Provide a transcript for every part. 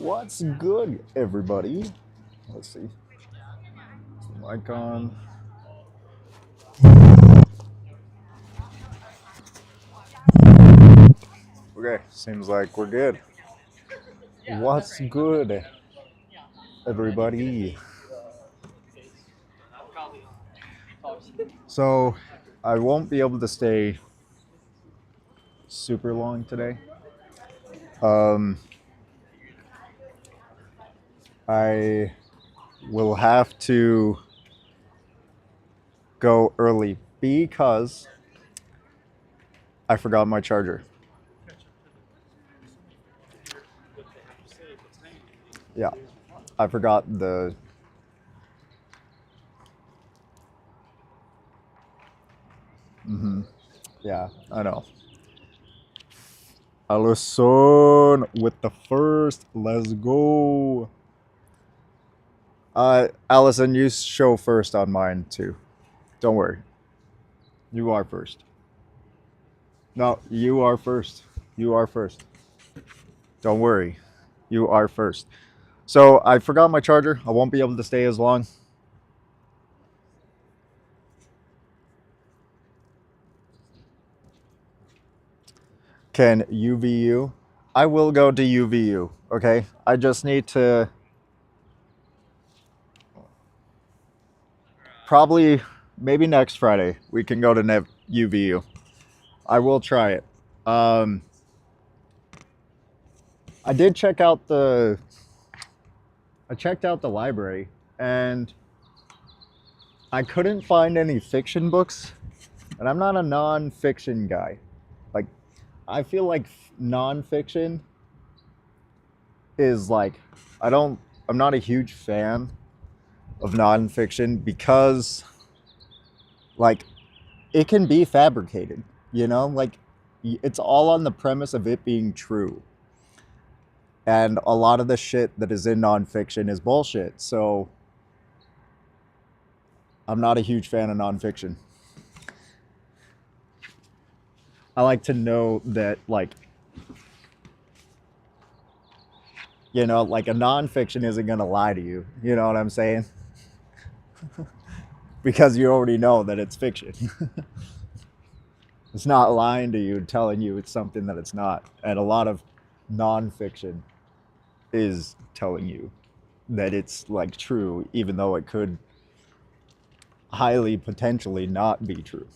What's good, everybody? Let's see. Is the mic on? Okay, seems like we're good. What's good, everybody? So, I won't be able to stay super long today. Um, I will have to go early because I forgot my charger. Yeah, I forgot the. Yeah, I know. Allison with the first. Let's go. Allison, you show first on mine too. Don't worry. You are first. No, you are first. You are first. Don't worry. You are first. So I forgot my charger. I won't be able to stay as long. Can UVU? I will go to UVU. Okay. I just need to probably maybe next Friday we can go to UVU. I will try it. Um, I did check out the. I checked out the library and I couldn't find any fiction books, and I'm not a non-fiction guy. Like, I feel like non-fiction is like, I don't, I'm not a huge fan of non-fiction because, like, it can be fabricated, Like, it's all on the premise of it being true. And a lot of the shit that is in non-fiction is bullshit. So, I'm not a huge fan of non-fiction. I like to know that, like, like a nonfiction isn't going to lie to you. You know what I'm saying? Because you already know that it's fiction. It's not lying to you, telling you it's something that it's not. And a lot of nonfiction is telling you that it's like true, even though it could highly potentially not be true.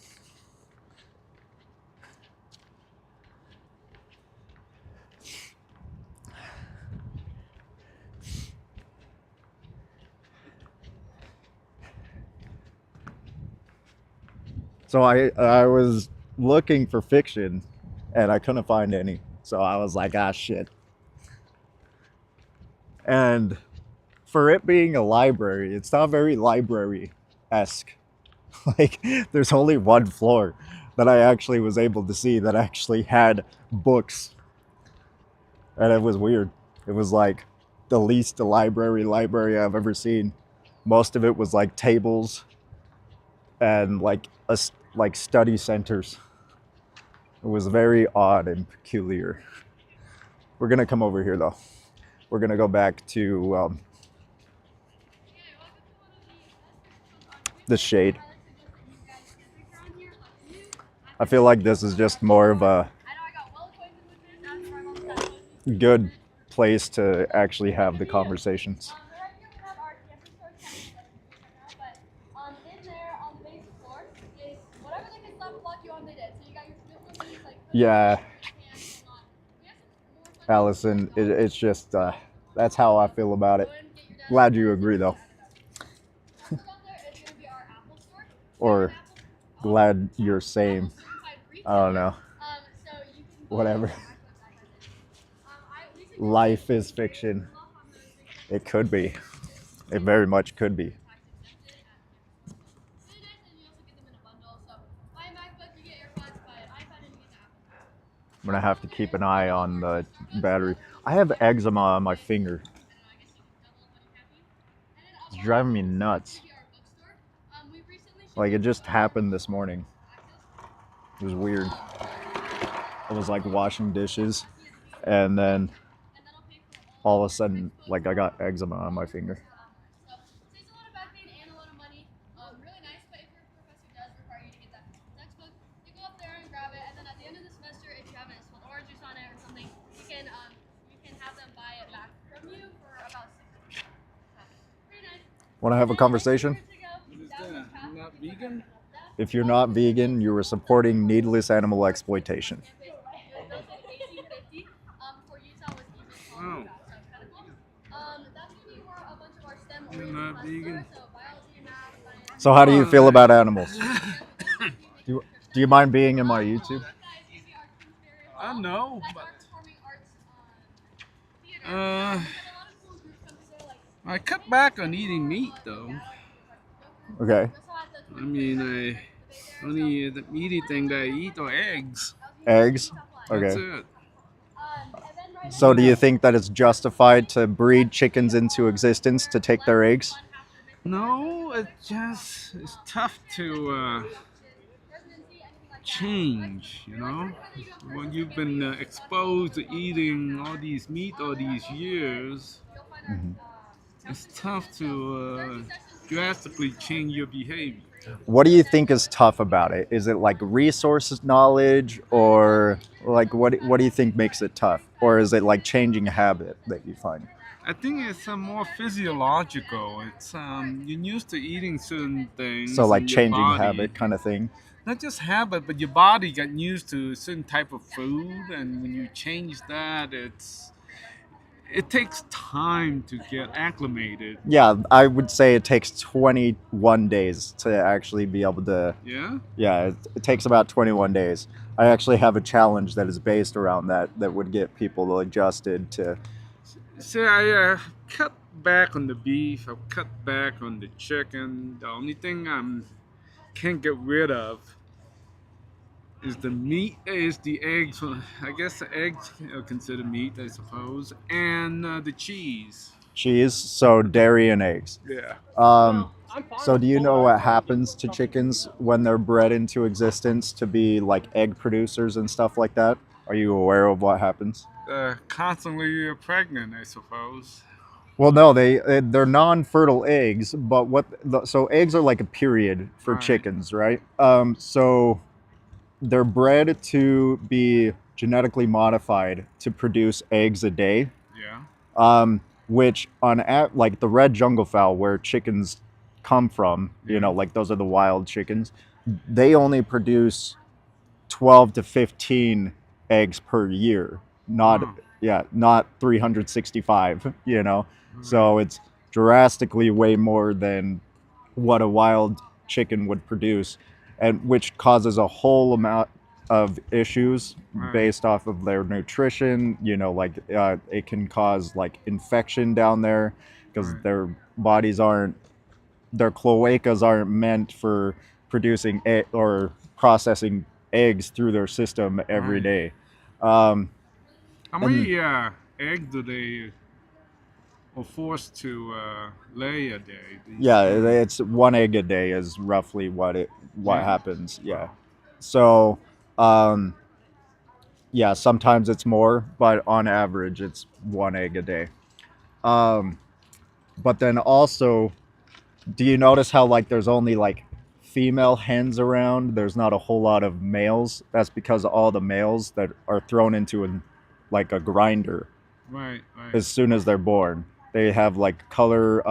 So I was looking for fiction and I couldn't find any. So I was like, ah, shit. And for it being a library, it's not very library esque. Like, there's only one floor that I actually was able to see that actually had books. And it was weird. It was like the least library I've ever seen. Most of it was like tables and like study centers. It was very odd and peculiar. We're gonna come over here though. We're gonna go back to the shade. I feel like this is just more of a good place to actually have the conversations. Yeah, Allison, it's just that's how I feel about it. Glad you agree though, or glad you're same. I don't know. Whatever. Life is fiction. It could be. It very much could be. I'm gonna have to keep an eye on the battery. I have eczema on my finger. It's driving me nuts. Like, it just happened this morning. It was weird. I was like washing dishes, and then all of a sudden, like I got eczema on my finger. Want to have a conversation? What is that? You're not vegan? If you're not vegan, you are supporting needless animal exploitation. Wow. You're not vegan? So, how do you feel Well, about animals? Do you mind being in my YouTube? I know, but uh, I cut back on eating meat though. Okay. I mean, I only the meaty thing that I eat are eggs. Eggs? That's Okay. it. So, do you think that it's justified to breed chickens into existence to take their eggs? No, it's tough to change. When you've been exposed to eating all these meat all these years, Mhm. it's tough to drastically change your behavior. What do you think is tough about it? Is it like resources knowledge, or like what do you think makes it tough? Or is it like changing a habit that you find? I think it's more physiological. It's you're used to eating certain So things, like and your changing body, habit kind of thing. not just habit, but your body got used to a certain type of food, and when you change that, it takes time to get acclimated. Yeah, I would say it takes 21 days to actually be able to. Yeah. Yeah, it takes about 21 days. I actually have a challenge that is based around that would get people adjusted to. So I cut back on the beef. I've cut back on the chicken. The only thing I can't get rid of is the meat. Is the eggs. I guess the eggs are considered meat, I suppose, and the cheese. Cheese, so dairy and eggs. Yeah. Um, so do you know what happens to chickens when they're bred into existence to be like egg producers and stuff like that? Are you aware of what happens? Constantly pregnant, I suppose. Well, no, they're non-fertile eggs, but so eggs are like a period for Right. chickens, right? So they're bred to be genetically modified to produce eggs a day, Yeah. which like the red jungle fowl where chickens come from, Yeah. like those are the wild chickens, they only produce 12 to 15 eggs per year, not Wow. yeah, not 365, Right. so it's drastically way more than what a wild chicken would produce, and which causes a whole amount of issues Right. based off of their nutrition. Like it can cause like infection down there because Right. their cloacas aren't meant for producing or processing eggs through their system every Right. day. Um, How and many eggs do they are forced to lay a day? These yeah, chickens. it's one egg a day is roughly what Yeah. happens. Yeah. Wow. So, um, yeah, sometimes it's more, but on average, it's one egg a day. Um, but then also, do you notice how like there's only like female hens around? There's not a whole lot of males. That's because all the males that are thrown into like a grinder Right. Right. as soon as they're born. They have like color.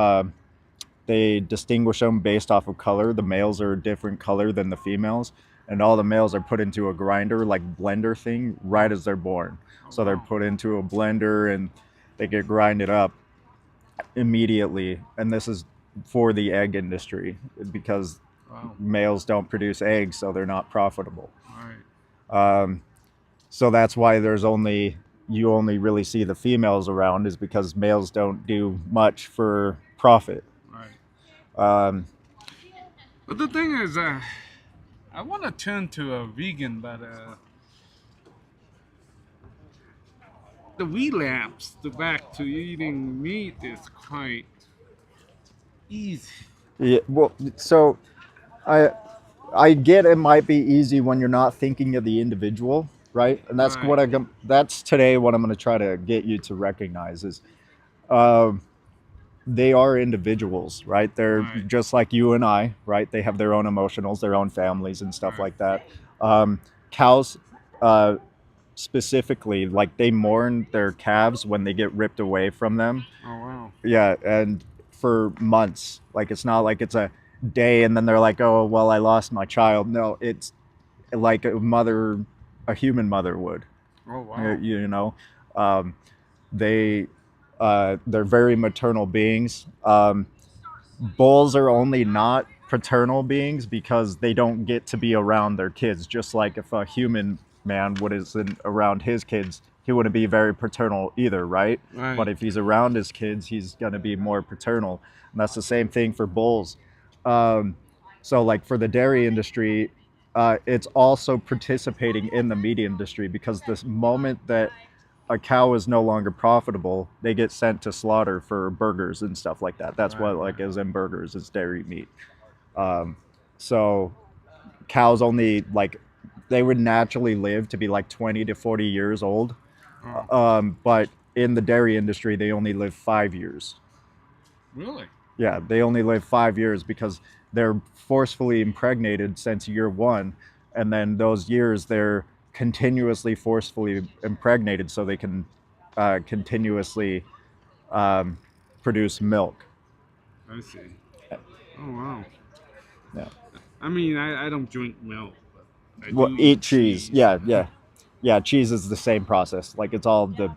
They distinguish them based off of color. The males are a different color than the females, and all the males are put into a grinder, like blender thing, right Oh. as they're born. Oh. So they're Wow. put into a blender and they get grinded up immediately. And this is for the egg industry because Wow. males don't produce eggs, so they're not profitable. Right. Um, so that's why you only really see the females around, is because males don't do much for profit. Right. Um, But the thing is, I want to turn to a vegan, but the relapse the back to eating meat is quite easy. yeah, well, so I I get it might be easy when you're not thinking of the individual, right? And Right. that's today what I'm going to try to get you to recognize is Um, they are individuals, right? They're Right. just like you and I, right? They have their own emotionals, their own families, and stuff Right. like that. Cows, uh, specifically, like they mourn their calves when they get ripped away from them. Oh wow. Yeah, and for months, like it's not like it's a day and then they're like, oh well, I lost my child. No, it's like a human mother would. Oh wow. You know, um, they they're very maternal beings. Bulls are only not paternal beings because they don't get to be around their kids. Just like if a human man would isn't around his kids, he wouldn't be very paternal either, right? But Right. if he's around his kids, he's gonna be more paternal, and that's the same thing for bulls. Um, so, like for the dairy industry, it's also participating in the meat industry because this moment that a cow is no longer profitable, they get sent to slaughter for burgers and stuff like that. That's Right. what like Right. is in burgers is dairy meat. Um, so cows only like they would naturally live to be like 20 to 40 years old, Oh, but in the dairy industry they only live 5 years. really? Yeah, they only live 5 years because they're forcefully impregnated since year one, and then those years they're continuously forcefully impregnated so they can continuously um, produce milk. I see. Oh wow. Yeah. I mean, I don't drink milk, but I Well, do eat eat cheese. cheese. Yeah, yeah, yeah. Cheese is the same process. Like it's all the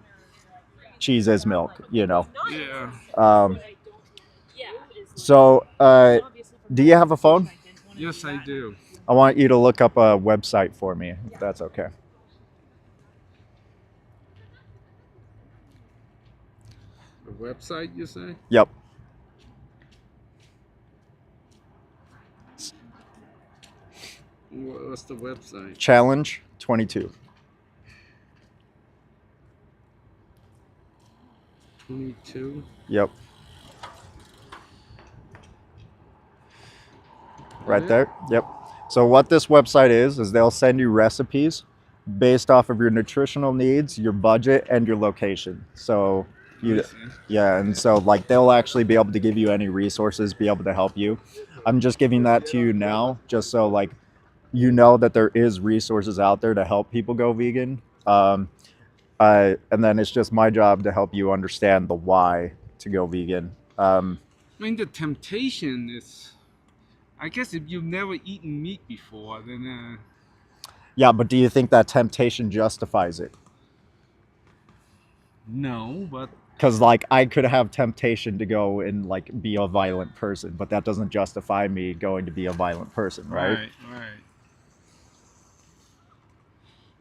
cheese is milk. You know. Yeah. Um, so, do you have a phone? Yes, I do. I want you to look up a website for me, if that's okay. A website, you say? Yep. What's the website? Challenge 22. 22. Yep. Oh Right yeah. there. Yep. So what this website is they'll send you recipes based off of your nutritional needs, your budget, and your location. So I you, see. yeah, and so like they'll actually be able to give you any resources, be able to help you. I'm just giving that to you now, just so like you know that there is resources out there to help people go vegan. And then it's just my job to help you understand the why to go vegan. I mean, the temptation is. I guess if you've never eaten meat before, then Yeah, but do you think that temptation justifies it? no. But Because like I could have temptation to go and like be a violent person, but that doesn't justify me going to be a violent person, right? right, right.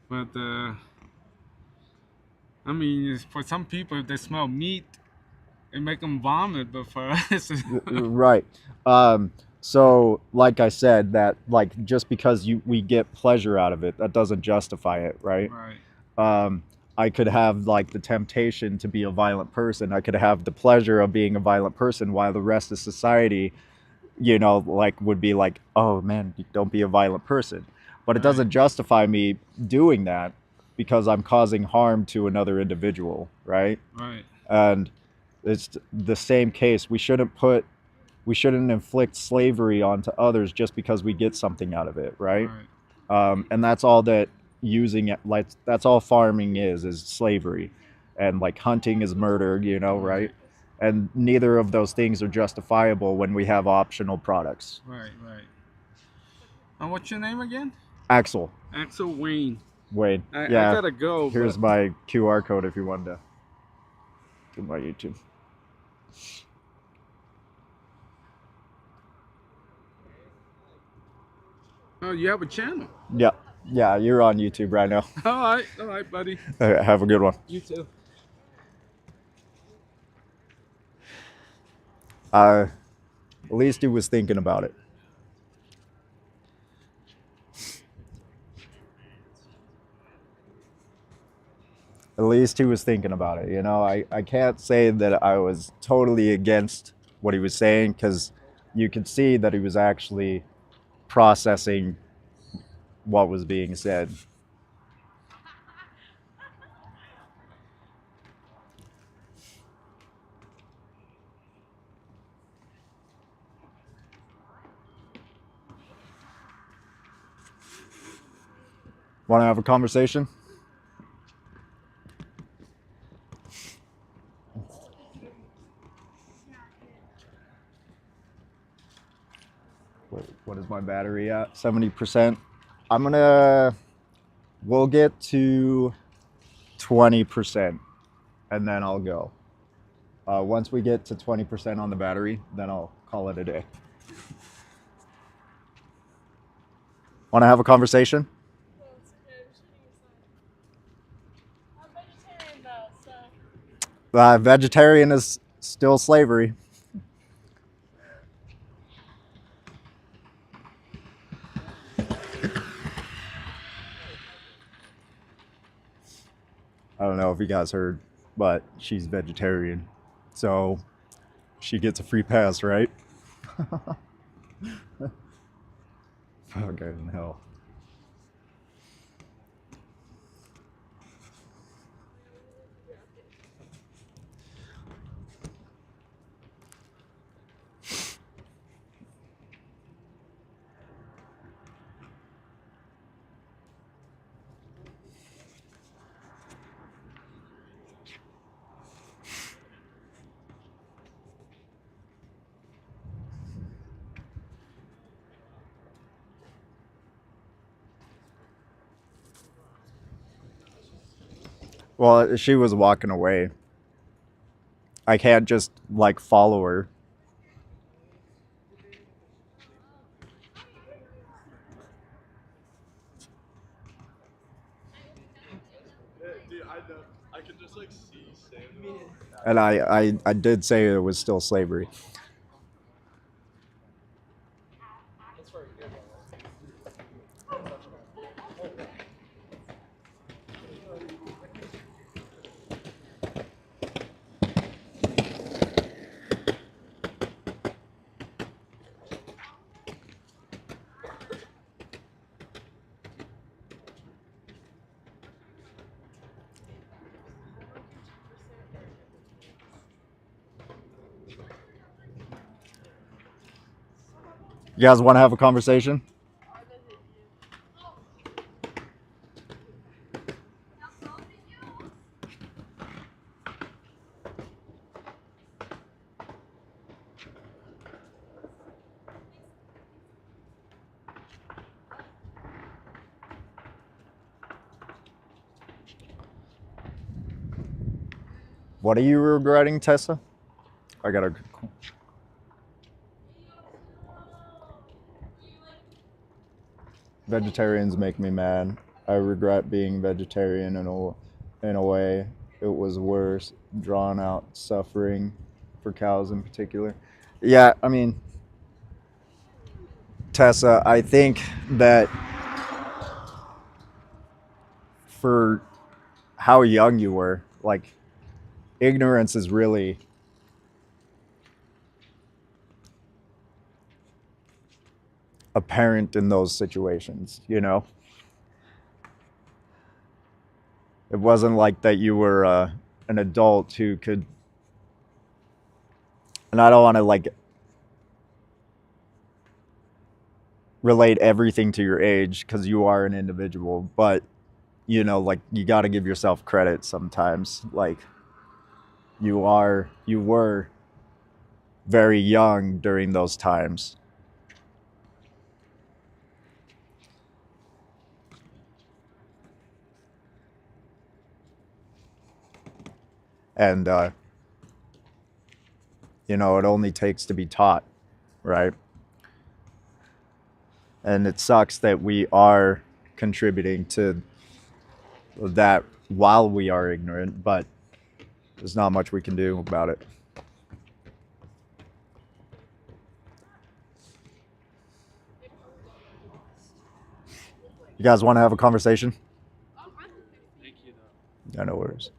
But I mean, for some people, if they smell meat, it make them vomit. But for us, Right. So like I said, that like just because we get pleasure out of it, that doesn't justify it, right? right, um, I could have like the temptation to be a violent person. I could have the pleasure of being a violent person while the rest of society, like would be like, oh man, don't be a violent person. But it right, doesn't justify me doing that because I'm causing harm to another individual, right? right, And it's the same case. We shouldn't inflict slavery onto others just because we get something out of it, right? right, And that's all that using it like that's all farming is slavery, and like hunting is murder, right? right, And neither of those things are justifiable when we have optional products. right, right. And what's your name again? Axel, Axel Wayne. Wade, I yeah, gotta go, but here's my QR code if you wanted to do my YouTube. oh, you have a channel. Yeah, yeah, you're on YouTube right now. All right, buddy. Have a good one. You too. At least he was thinking about it. At least he was thinking about it. I can't say that I was totally against what he was saying because you could see that he was actually processing what was being said. Want to have a conversation? What is my battery at? 70%. I'm gonna. We'll get to 20%, and then I'll go. Once we get to 20% on the battery, then I'll call it a day. Want to have a conversation? Well, it's okay. I'm shooting aside. I'm vegetarian though, so. Vegetarian is still slavery. I don't know if you guys heard, but she's vegetarian. So she gets a free pass, right? Fucking hell. Well, she was walking away. I can't just like follow her. Dude, I know. I can just like see Sam. And I did say it was still slavery. You guys want to have a conversation? What are you regretting, Tessa? I gotta. Vegetarians make me mad. I regret being vegetarian in a way. It was worse, drawn out suffering for cows in particular. Yeah, I mean, Tessa, I think that for how young you were, like, ignorance is really apparent in those situations, you know? It wasn't like that you were an adult who could, and I don't want to like relate everything to your age because you are an individual, but you know, like you got to give yourself credit sometimes. Like you were very young during those times. And, you know, it only takes to be taught, right? And it sucks that we are contributing to that while we are ignorant, but there's not much we can do about it. You guys want to have a conversation? Thank you, though. Yeah, no worries.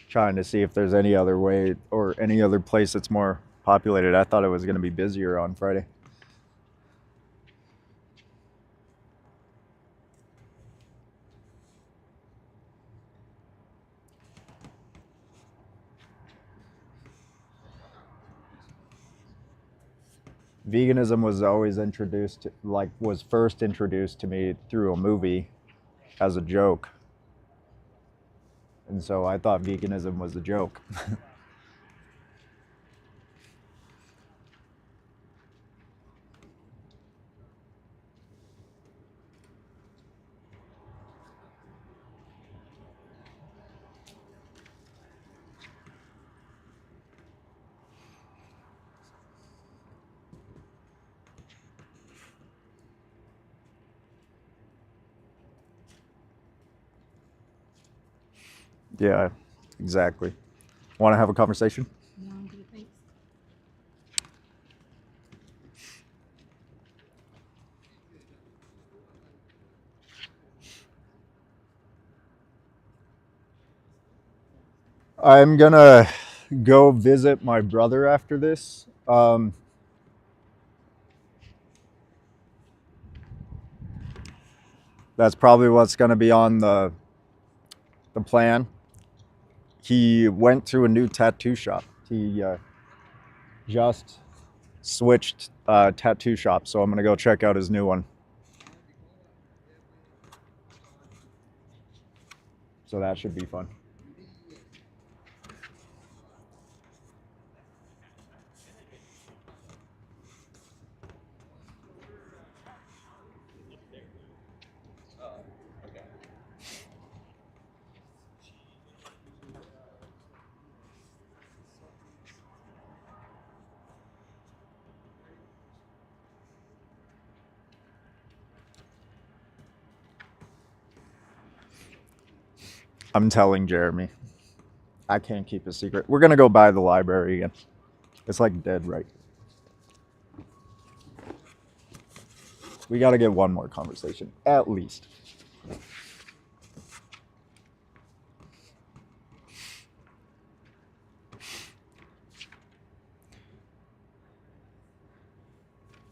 Trying to see if there's any other way or any other place that's more populated. I thought it was going to be busier on Friday. veganism was always introduced, like, was first introduced to me through a movie as a joke. And so I thought veganism was a joke. Yeah, exactly. Want to have a conversation? No, I'm good, thanks. I'm gonna go visit my brother after this. That's probably what's gonna be on the plan. He went to a new tattoo shop. He just switched tattoo shop, so I'm gonna go check out his new one. So that should be fun. I'm telling Jeremy. I can't keep a secret. We're gonna go by the library again. It's like dead right. We gotta get one more conversation, at least.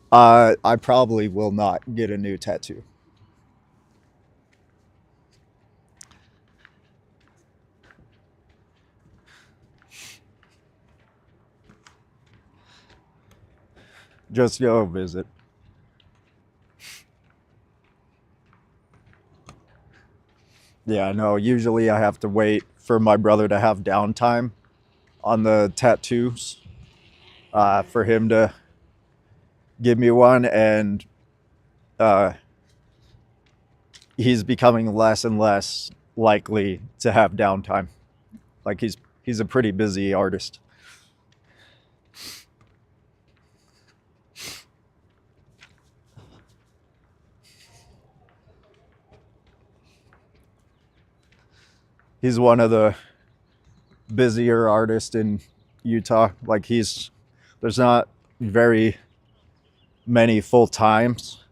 I probably will not get a new tattoo. Just go visit. Yeah, no, usually I have to wait for my brother to have downtime on the tattoos for him to give me one, and uh, he's becoming less and less likely to have downtime. Like he's a pretty busy artist. He's one of the busier artists in Utah. Like there's not very many full times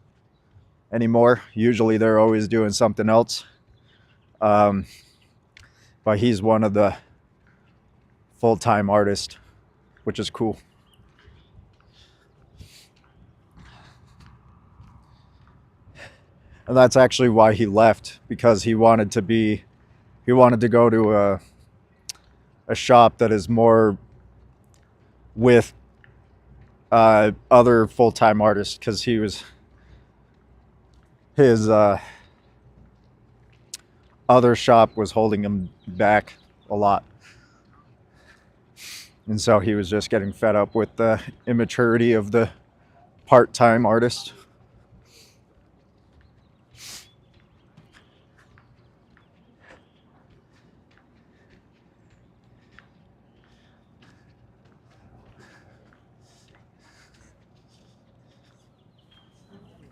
anymore. Usually they're always doing something else. Um, but he's one of the full time artists, which is cool. And that's actually why he left, because he wanted to go to a shop that is more with other full time artists, because his other shop was holding him back a lot. And so he was just getting fed up with the immaturity of the part time artist.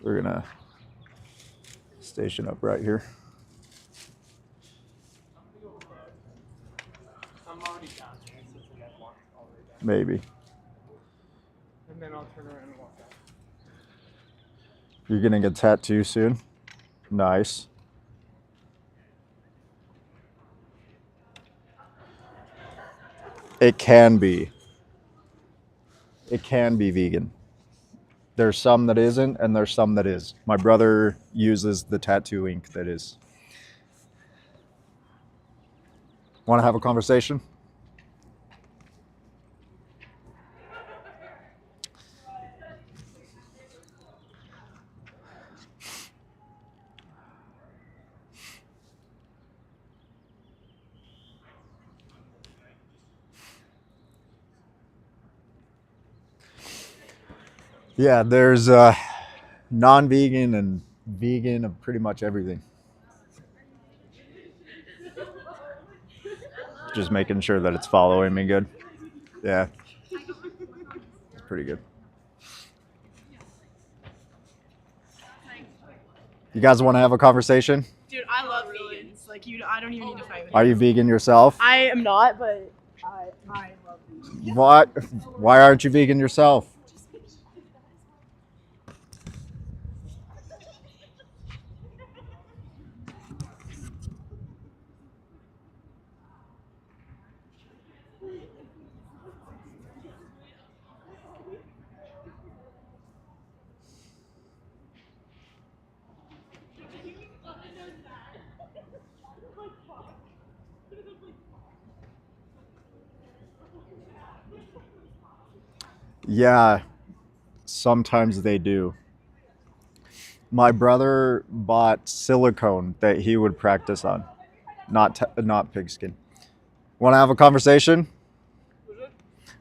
We're gonna station up right here. I'm already down there, since we have one already down. Maybe. And then I'll turn around and walk out. You're getting a tattoo soon? Nice. It can be. It can be vegan. There's some that isn't, and there's some that is. My brother uses the tattoo ink that is. Want to have a conversation? Yeah, there's non-vegan and vegan of pretty much everything. Just making sure that it's following me good. Yeah, it's pretty good. You guys want to have a conversation? Dude, I love vegans. Like I don't even need to fight with Are you vegan yourself? I am not, but I love vegans. What? Why aren't you vegan yourself? Yeah, sometimes they do. My brother bought silicone that he would practice on, not pigskin. Want to have a conversation?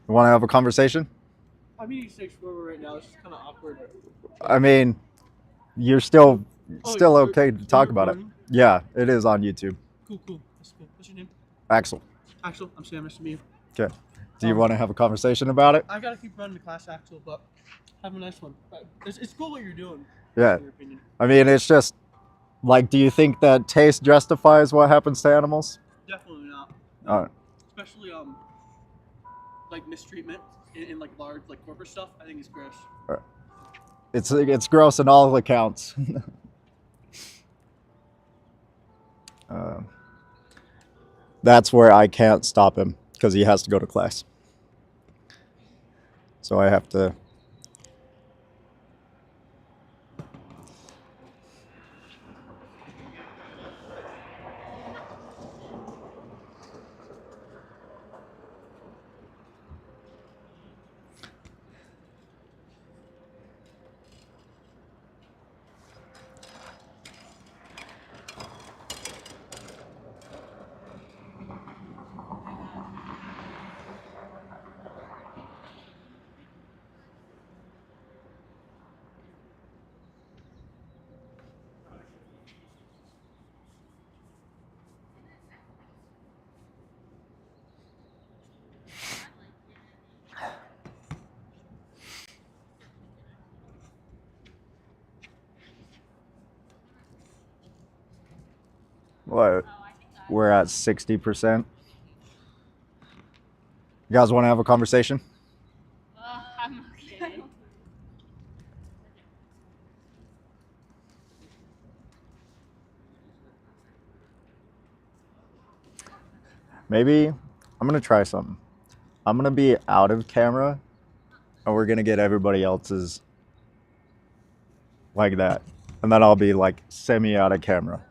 Want to have a conversation? I'm eating steak shawarma right now. It's just kind of awkward. I mean, you're still okay to talk you're about it. recording? Yeah, it is on YouTube. Cool. That's good. What's your name? Axel. Axel. I'm Sam. Nice to meet you. Okay. Do you want to have a conversation about it? I gotta keep running the class, Axel, but have a nice one. It's cool what you're doing. Yeah. In your opinion. I mean, it's just like, do you think that taste justifies what happens to animals? Definitely not. Uh, Especially like mistreatment in like large like corporate stuff. I think it's gross. it's gross in all accounts. That's where I can't stop him because he has to go to class. So I have to. What? We're at 60%. You guys want to have a conversation? I'm okay. Maybe I'm gonna try something. I'm gonna be out of camera, and we're gonna get everybody else's like that, and then I'll be like semi out of camera,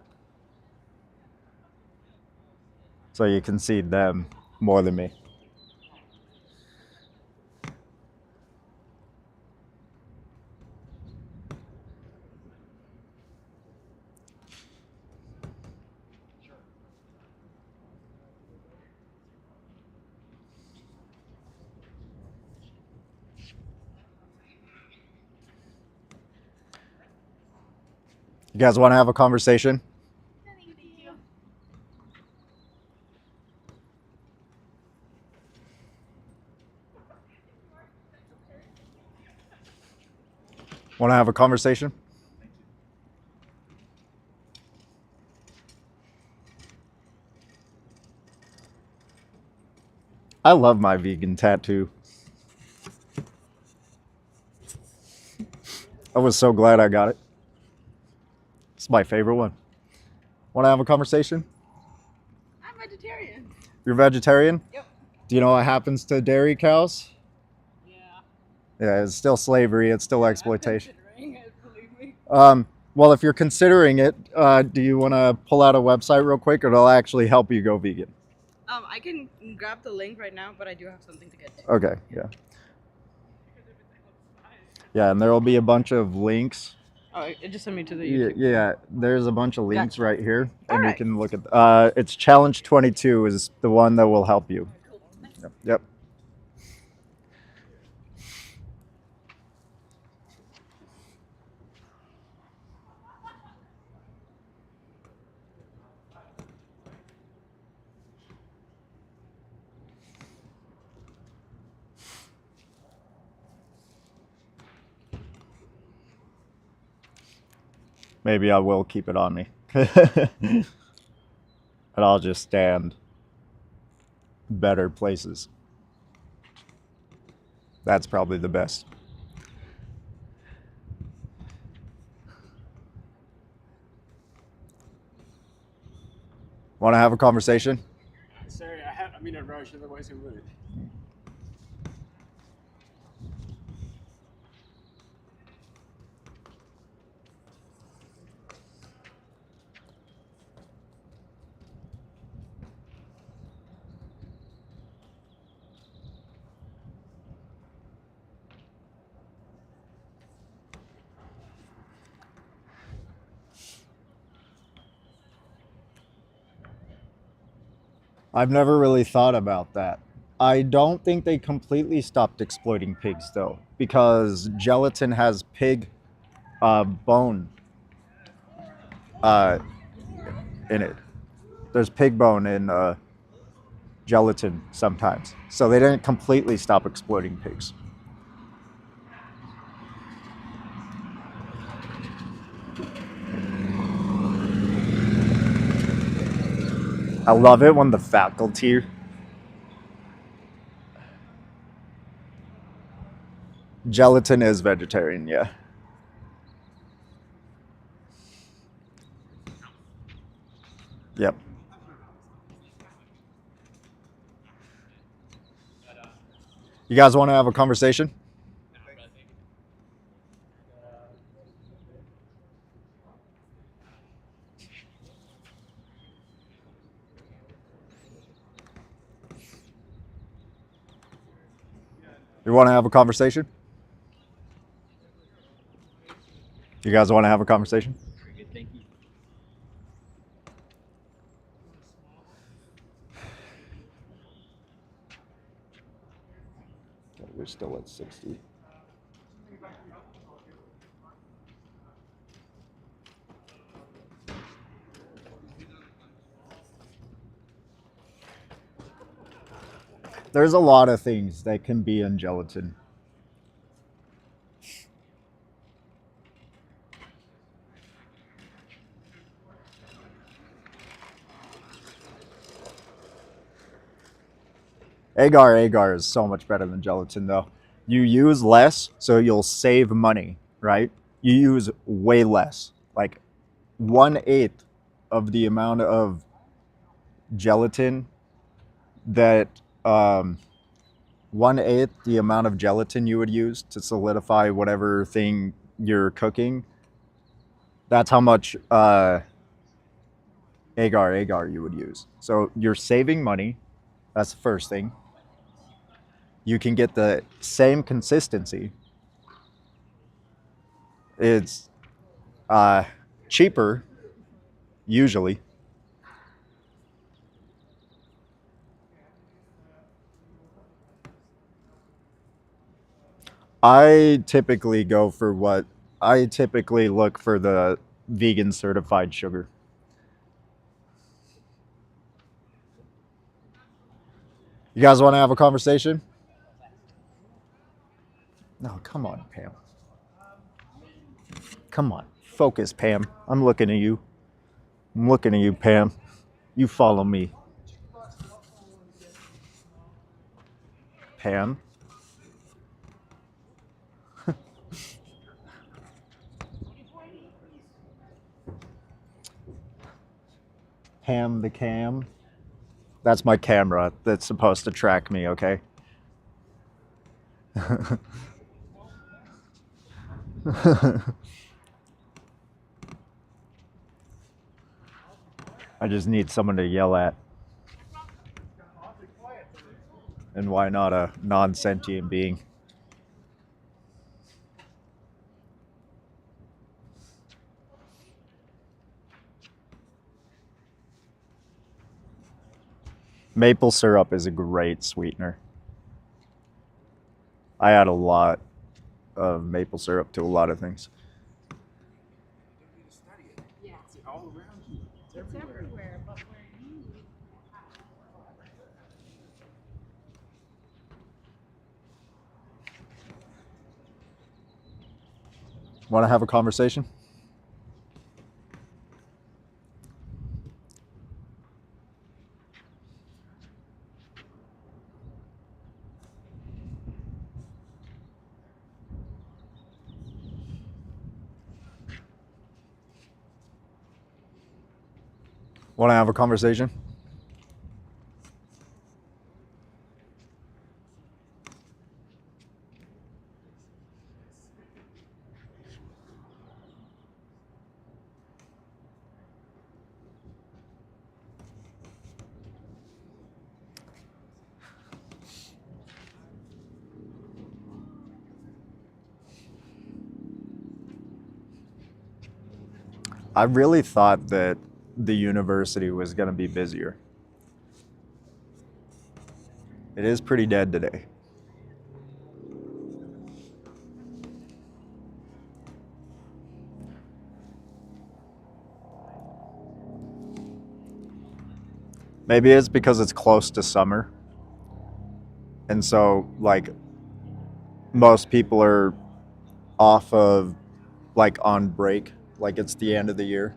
so you can see them more than me. You guys want to have a conversation? Want to have a conversation? I love my vegan tattoo. I was so glad I got it. It's my favorite one. Want to have a conversation? I'm vegetarian. You're vegetarian? Yep. Do you know what happens to dairy cows? Yeah. Yeah, it's still slavery. It's still exploitation. I'm considering it, believe me. Well, if you're considering it, do you want to pull out a website real quick, or it'll actually help you go vegan? I can grab the link right now, but I do have something to get to. Okay, yeah. Yeah, and there will be a bunch of links. Oh, it just sent me to the Yeah, YouTube. yeah, there's a bunch of links Gotcha. right here, and you Alright. can look at. It's Challenge 22 is the one that will help you. Yep. maybe I will keep it on me. And I'll just stand better places. That's probably the best. Want to have a conversation? Sorry, I'm in a rush, otherwise I would. I've never really thought about that. I don't think they completely stopped exploiting pigs though, because gelatin has pig bone uh, in it. There's pig bone in gelatin sometimes, so they didn't completely stop exploiting pigs. I love it when the faculty gelatin is vegetarian, yeah. Yep. You guys want to have a conversation? You want to have a conversation? You guys want to have a conversation? Thank you. We're still at 60. There's a lot of things that can be in gelatin. Agar is so much better than gelatin though. You use less, so you'll save money, right? You use way less, like 1/8 of the amount of gelatin that 1/8 the amount of gelatin you would use to solidify whatever thing you're cooking. That's how much agar you would use. So you're saving money. That's the first thing. You can get the same consistency. It's cheaper, usually. I typically go for what I typically look for the vegan certified sugar. You guys want to have a conversation? No, come on, Pam. Come on. Focus, Pam. I'm looking at you. I'm looking at you, Pam. You follow me. Pam. Pam the cam. That's my camera that's supposed to track me, okay? I just need someone to yell at. And why not a non sentient being? Maple syrup is a great sweetener. I add a lot of maple syrup to a lot of things. Yeah. It's all around you. It's everywhere, but where you. Want to have a conversation? Want to have a conversation? I really thought that the university was going to be busier. It is pretty dead today. Maybe it's because it's close to summer. And so, like, most people are off of, like, on break. Like, it's the end of the year.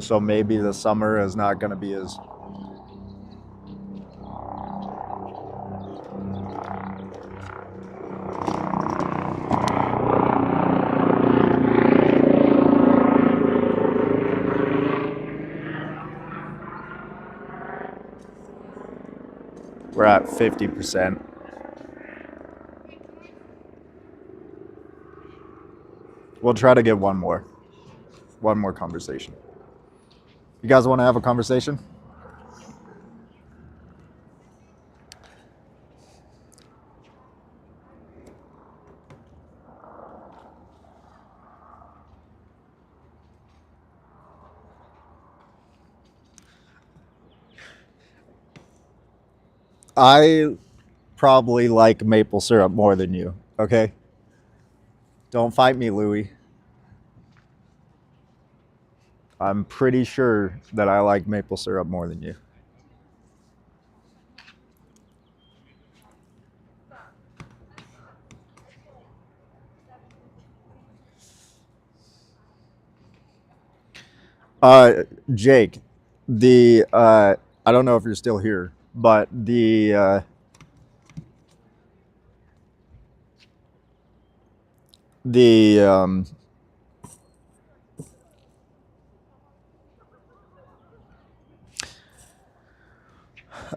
So maybe the summer is not going to be as. We're at 50%. We'll try to get one more conversation. You guys want to have a conversation? I probably like maple syrup more than you, okay? Don't fight me, Louie. I'm pretty sure that I like maple syrup more than you. Jake, the I don't know if you're still here, but the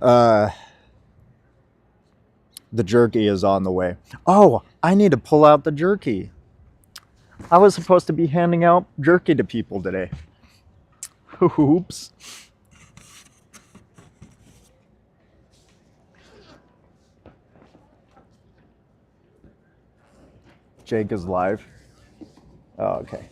uh, the jerky is on the way. Oh, I need to pull out the jerky. I was supposed to be handing out jerky to people today. Oops. Jake is live. Oh, okay.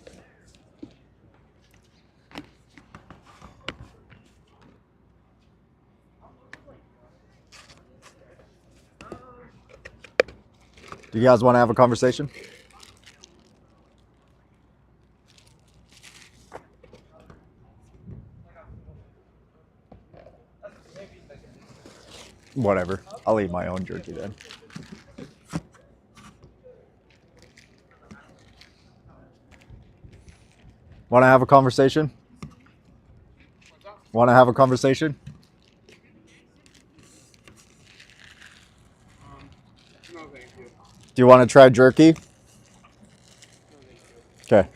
Do you guys want to have a conversation? Whatever. I'll eat my own jerky then. Want to have a conversation? Want to have a conversation? No, thank you. Do you want to try jerky? No, thank you. Okay.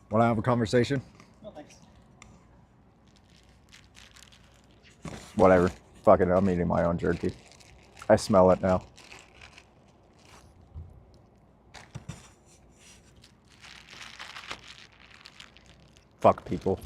Want to have a conversation? No thanks. Whatever. Fuck it, I'm eating my own jerky. I smell it now. Fuck people.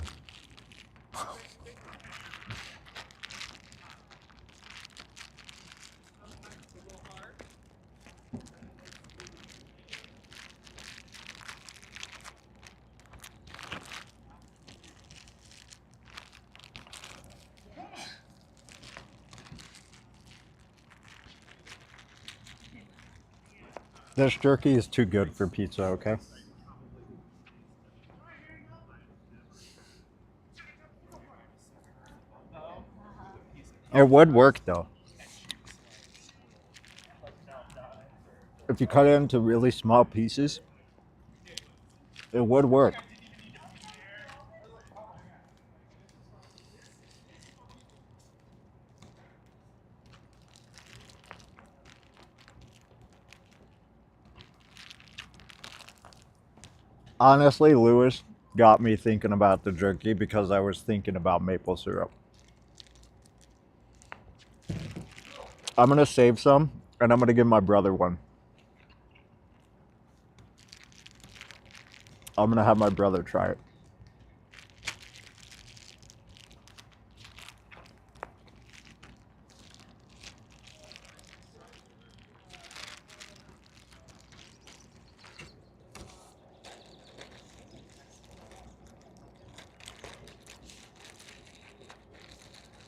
This jerky is too good for pizza, okay? It would work though. if you cut it into really small pieces, it would work. Honestly, Lewis got me thinking about the jerky because I was thinking about maple syrup. I'm gonna save some and I'm gonna give my brother one. I'm gonna have my brother try it.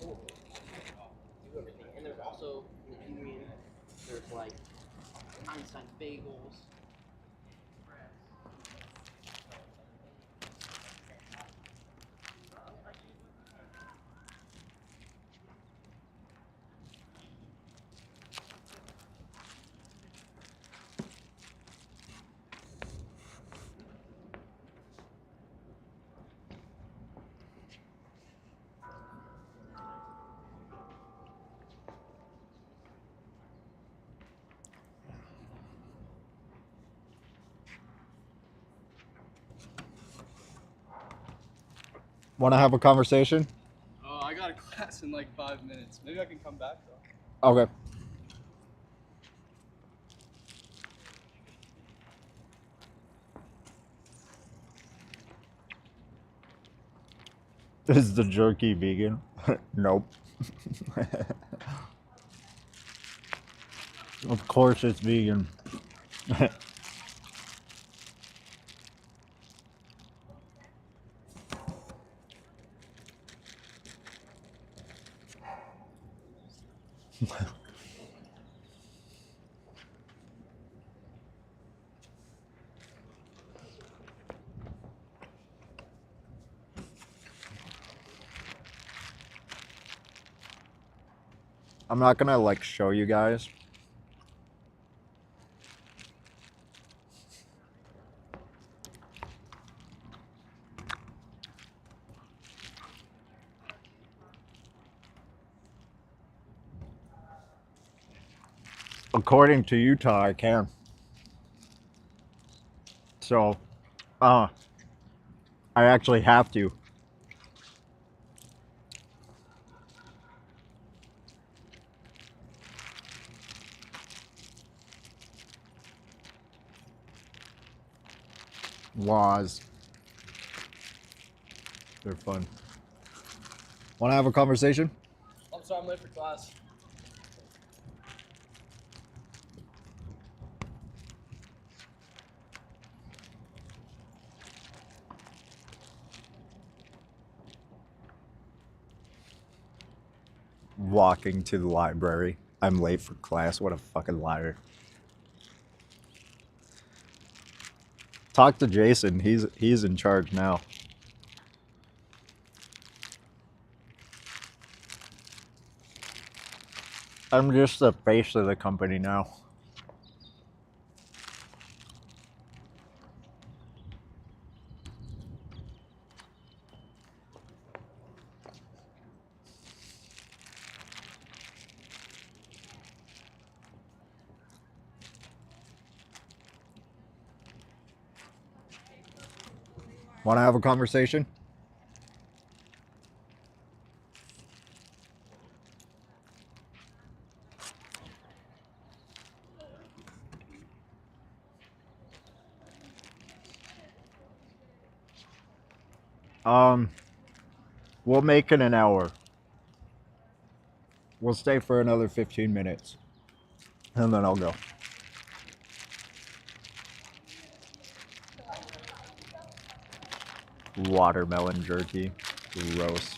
Do everything. And there's also in the Union, there's like Einstein bagels. Wanna have a conversation? Oh, I got a class in like 5 minutes. Maybe I can come back though. Okay. Is the jerky vegan? Nope. Of course it's vegan. I'm not gonna like show you guys. According to Utah, I can. So, I actually have to. Laws. They're fun. Wanna have a conversation? I'm sorry I'm late for class. Walking to the library. I'm late for class. What a fucking liar. Talk to Jason. He's in charge now. I'm just the face of the company now. Want to have a conversation? Um, we'll make it an hour. We'll stay for another 15 minutes. And then I'll go. Watermelon jerky. Gross.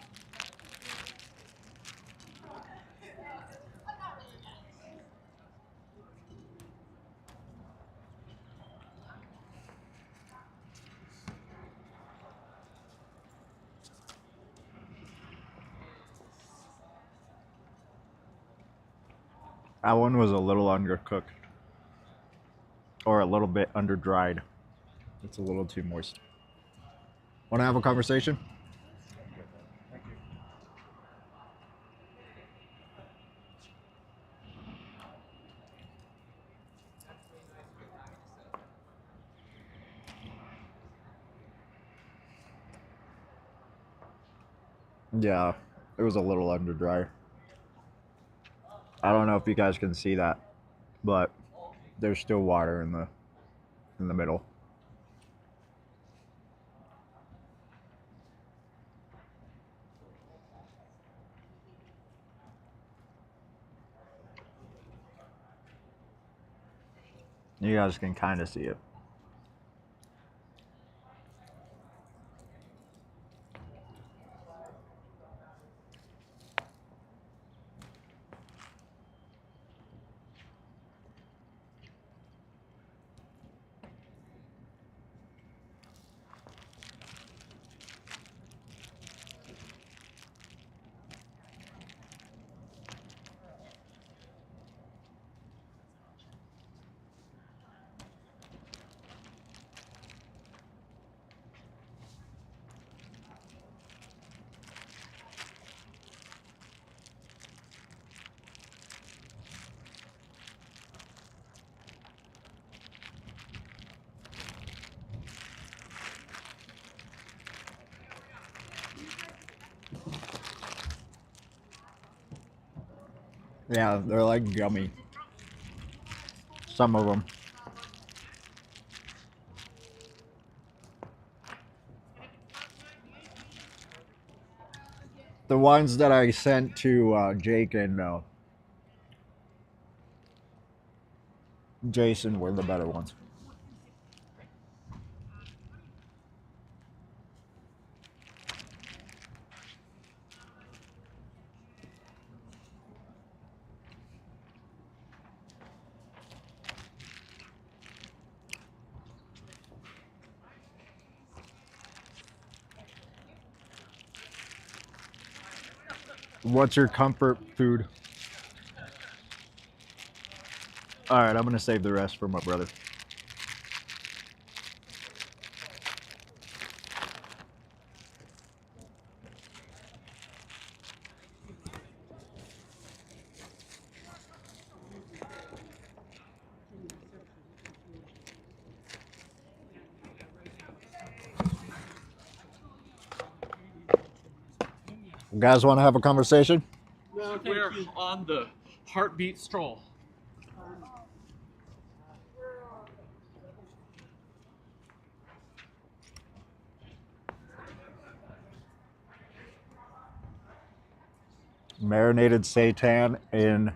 That one was a little undercooked. or a little bit under dried. It's a little too moist. Want to have a conversation? Yeah, it was a little under dry. I don't know if you guys can see that, but there's still water in the middle. You guys can kind of see it. Yeah, they're like gummy. Some of them. The ones that I sent to Jake and Jason were the better ones. What's your comfort food? All right, I'm gonna save the rest for my brother. You guys want to have a conversation? No, we're on the heartbeat stroll. Marinated seitan in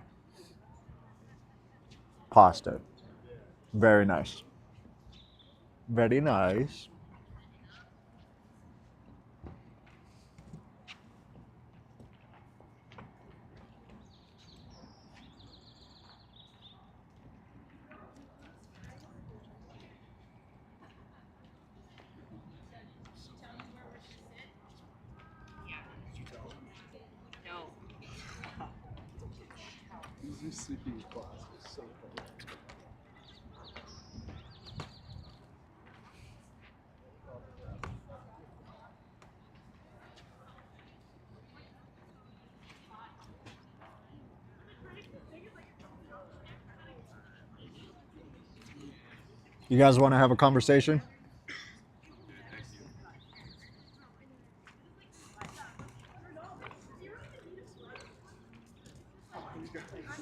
pasta. Very nice. Very nice. These sleeping class is so funny. You guys want to have a conversation?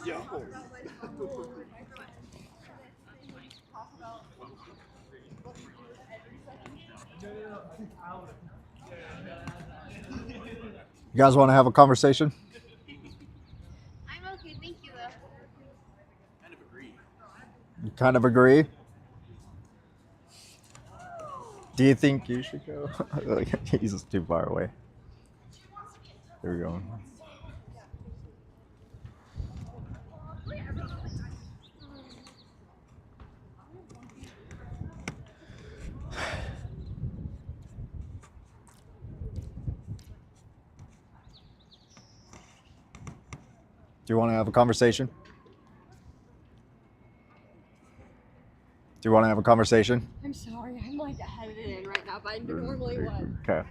Yo. You guys want to have a conversation? I'm okay, thank you though. Kind of agree. You kind of agree? Do you think you should go? He's just too far away. There we go. Do you want to have a conversation? Do Do you want to have a conversation? I'm sorry, I'm like headed in right now, but I normally would. Okay.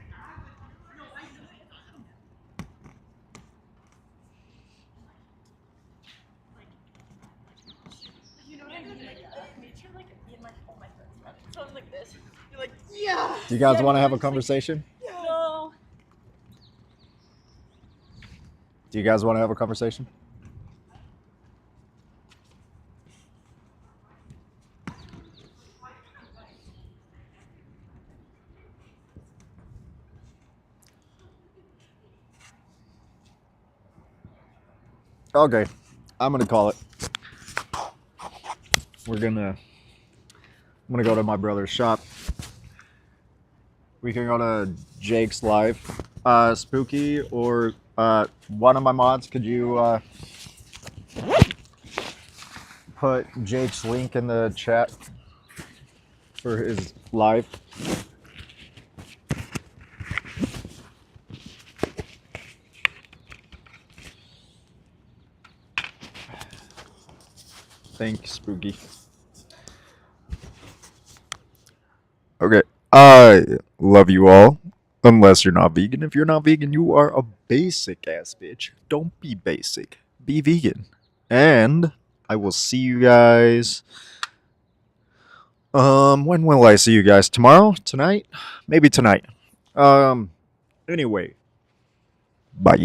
You know what I mean? Like, made sure like me and all my friends about it. So I'm like this. You're like, yeah. Do you guys Yeah, want to have a it's like, conversation? no. Do you guys want to have a conversation? Okay, I'm gonna call it. I'm gonna go to my brother's shop. We can go to Jake's live. Spooky or one of my mods, could you put Jake's link in the chat for his live? Thanks, Spooky. Okay. I love you all. Unless you're not vegan. If you're not vegan, you are a basic ass bitch. Don't be basic. Be vegan. And I will see you guys. When will I see you guys? Tomorrow? Tonight? Maybe tonight. Anyway. Bye.